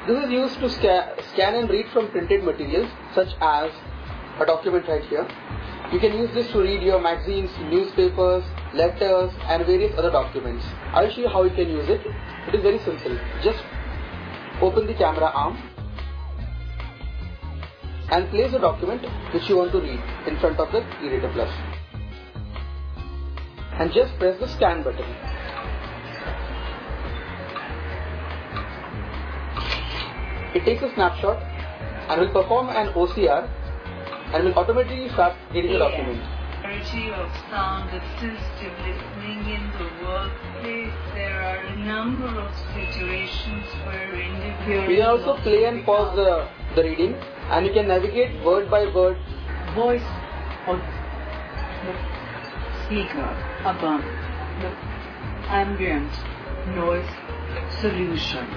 This is used to scan and read from printed materials such as a document right here. You can use this to read your magazines, newspapers, letters and various other documents. I'll show you how you can use it. It is very simple. Just open the camera arm and place the document which you want to read in front of the e-reader plus. And just press the scan button. It takes a snapshot and will perform an OCR and will automatically start reading the document. Variety of sound assistive listening in the workplace. There are a number of situations where individuals. We can also play and pause the reading, and you can navigate word by word. Voice on the speaker above the ambient noise solution.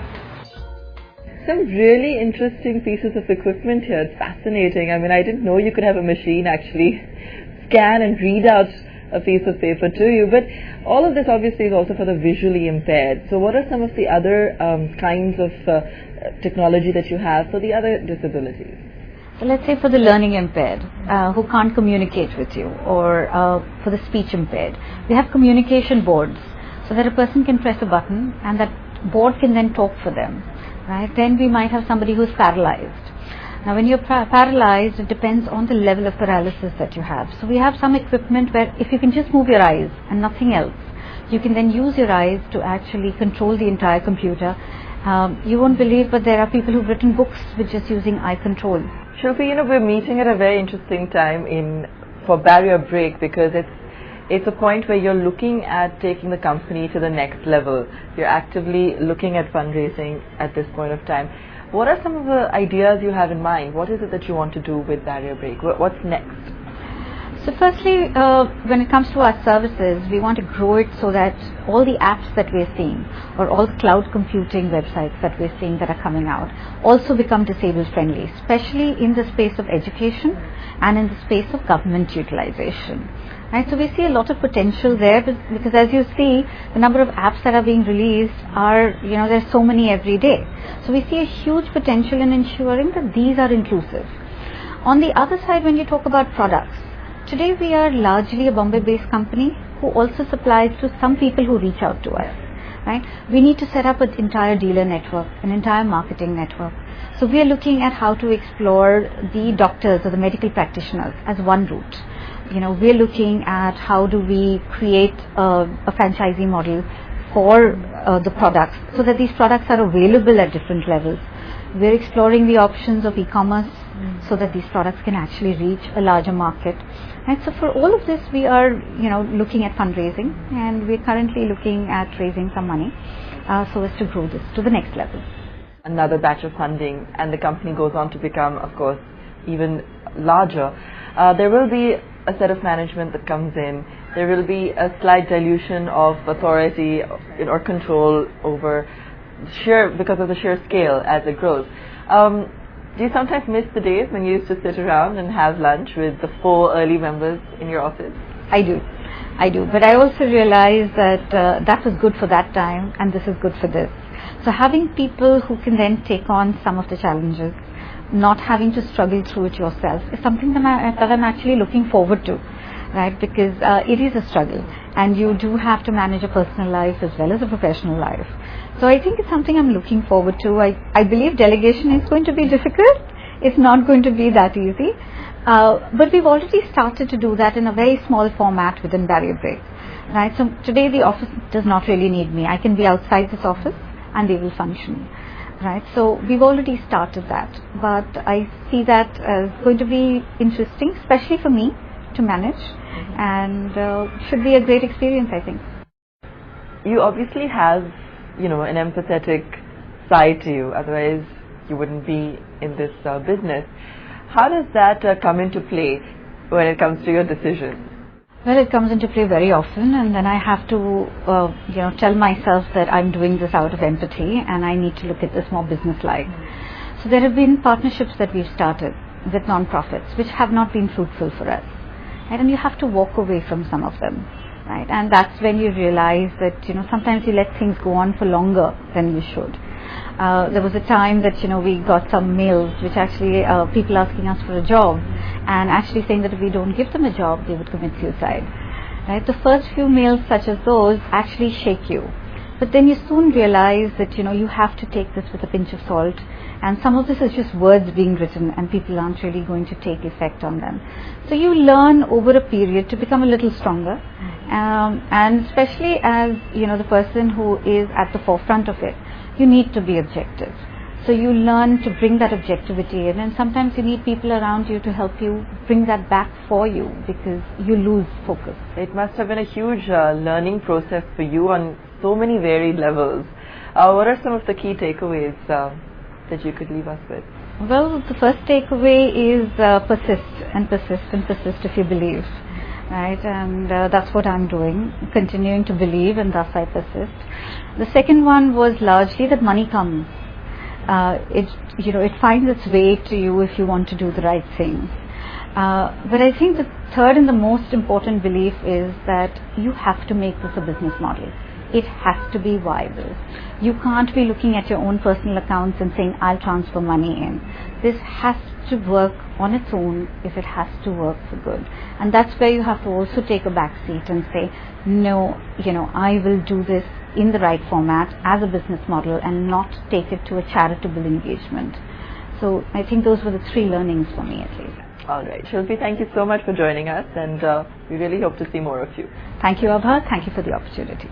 Some really interesting pieces of equipment here. It's fascinating. I mean, I didn't know you could have a machine actually scan and read out a piece of paper to you. But all of this obviously is also for the visually impaired. So what are some of the other kinds of technology that you have for the other disabilities? So let's say for the learning impaired who can't communicate with you, or for the speech impaired, we have communication boards so that a person can press a button and that board can then talk for them. Right? Then we might have somebody who's paralyzed. Now when you're paralyzed, it depends on the level of paralysis that you have. So we have some equipment where if you can just move your eyes and nothing else, you can then use your eyes to actually control the entire computer. You won't believe, but there are people who've written books with just using eye control. Shilpi, we're meeting at a very interesting time for Barrier Break, because it's a point where you're looking at taking the company to the next level. You're actively looking at fundraising at this point of time. What are some of the ideas you have in mind? What is it that you want to do with Barrier Break? What's next? So firstly, when it comes to our services, we want to grow it so that all the apps that we're seeing, or all the cloud computing websites that we're seeing that are coming out, also become disabled friendly, especially in the space of education and in the space of government utilization. Right, so we see a lot of potential there, because as you see, the number of apps that are being released are, there's so many every day. So we see a huge potential in ensuring that these are inclusive. On the other side, when you talk about products, today we are largely a Bombay-based company who also supplies to some people who reach out to us. Right? We need to set up an entire dealer network, an entire marketing network. So we are looking at how to explore the doctors or the medical practitioners as one route. We're looking at how do we create a franchisee model for the products so that these products are available at different levels. We're exploring the options of e-commerce so that these products can actually reach a larger market. And so for all of this, we are, looking at fundraising, and we're currently looking at raising some money so as to grow this to the next level. Another batch of funding, and the company goes on to become, of course, even larger. There will be a set of management that comes in. There will be a slight dilution of authority or control over because of the sheer scale as it grows. Do you sometimes miss the days when you used to sit around and have lunch with the 4 early members in your office? I do. But I also realize that that was good for that time, and this is good for this. So having people who can then take on some of the challenges, not having to struggle through it yourself, is something that I'm actually looking forward to, right? Because it is a struggle, and you do have to manage a personal life as well as a professional life. So I think it's something I'm looking forward to. I believe delegation is going to be difficult. It's not going to be that easy. But we've already started to do that in a very small format within Barrier Break, right? So today the office does not really need me. I can be outside this office and they will function. Right, so we've already started that, but I see that as going to be interesting, especially for me to manage, and should be a great experience, I think. You obviously have, an empathetic side to you, otherwise you wouldn't be in this business. How does that come into play when it comes to your decisions? Well, it comes into play very often, and then I have to, tell myself that I'm doing this out of empathy, and I need to look at this more business-like. So there have been partnerships that we've started with non-profits, which have not been fruitful for us, right? And you have to walk away from some of them, right? And that's when you realize that, sometimes you let things go on for longer than you should. There was a time that we got some mails which actually people asking us for a job and actually saying that if we don't give them a job, they would commit suicide. Right? The first few mails such as those actually shake you. But then you soon realize that you have to take this with a pinch of salt, and some of this is just words being written and people aren't really going to take effect on them. So you learn over a period to become a little stronger, and especially as the person who is at the forefront of it, you need to be objective. So you learn to bring that objectivity in, and sometimes you need people around you to help you bring that back for you because you lose focus. It must have been a huge learning process for you on so many varied levels. What are some of the key takeaways that you could leave us with? Well, the first takeaway is persist and persist and persist if you believe, right? And that's what I'm doing, continuing to believe, and thus I persist. The second one was largely that money comes. It finds its way to you if you want to do the right things. But I think the third and the most important belief is that you have to make this a business model. It has to be viable. You can't be looking at your own personal accounts and saying, I'll transfer money in. This has to work on its own if it has to work for good. And that's where you have to also take a back seat and say, no, I will do this in the right format as a business model and not take it to a charitable engagement. So I think those were the three learnings for me at least. All right. Shilpi, thank you so much for joining us, and we really hope to see more of you. Thank you, Abha. Thank you for the opportunity.